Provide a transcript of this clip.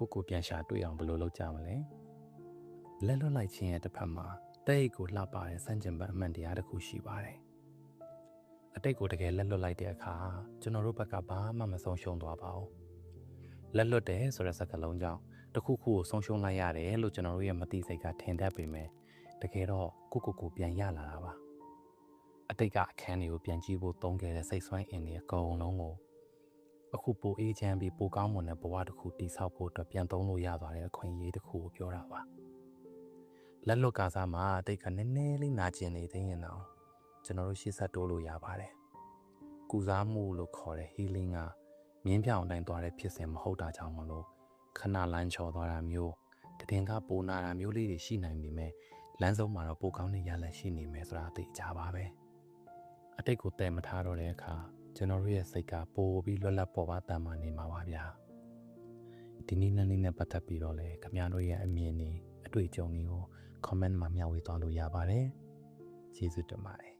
ကိုပြန်ရှာတွေ့အောင်ဘယ်လိုလုပ်ကြမလဲလက်လွတ်လိုက်ခြင်းရဲ့တစ်ဖက်မှာတဲ့ကိုလှပတဲ့စံကျင်ဘက်အမှန်တရားတစ်ခုရှိပါတယ်အတိတ်ကိုတကယ်လက်လွတ်လိုက်တဲ့အခါကျွန်တော်တို့ဘက်ကဘာမှမဆုံးရှုံးသွားပါဘူးလက်လွတ်တယ်ဆိုတဲ့စကားလုံးကြောင့်တစ်ခုခုကိုဆုံးရှုံးလိုက်ရတယ်လို့ကျွန်တော်တို့ရဲ့မသိစိတ်ကထင်တတ်ပေမဲ့တကယ်တော့ကိုပြန်ရလာတာပါအတိတ်ကအခန်းတွေကိုပြန်ကြည့်ဖို့သုံးခဲ့တဲ့စိတ်ဆွမ်းအင်တွေအကုန်လုံးကိုအခုပိုအေးချမ်းပြီးပိုကောင်းမွန်တဲ့ဘဝတစ်ခုတည်ဆောက်ဖို့အတွက်ပြန်သုံးလို့ရသွားတဲ့အခွင့်အရေးတစ်ခုကိုပြောတာပါလက်လွတ်ကားစားမှာအတိတ်ကနည်းနည်းလေးနာကျင်နေသေးရင်တော့ကျွန်တော်တို့ရှေ့ဆက်တိုးလို့ရပါတယ်ကုစားမှုလို့ခေါ်တဲ့ healing ကမြင်းပြောင်တိုင်းသွားတဲ့ဖြစ်စဉ်မဟုတ်တာကြောင့်မလို့ခဏလန်းချော်သွားတာမျိုးတည်ငါပိုနာတာမျိုးလေးတွေရှိနိုင်ပေမဲ့လမ်းဆုံးမှာတော့ပိုကောင်းတဲ့ရလဒ်ရှိနေမယ်ဆိုတာသိကြပါပဲအတိတ်ကိုတည်မထားတော့တဲ့အခါကျွန်တော်တို့ရဲ့စိတ်ကပိုပြီးလွတ်လပ်ပေါ်ပါတမ်းမာနေမှာပါဗျာဒီနေ့နေ့နဲ့ပတ်သက်ပြီးတော့လေခင်ဗျားတို့ရဲ့အမြင်တွေအတွေ့အကြုံတွေကို comment မှာမျှဝေသွားလို့ရပါတယ်ကျေးဇူးတင်ပါတယ်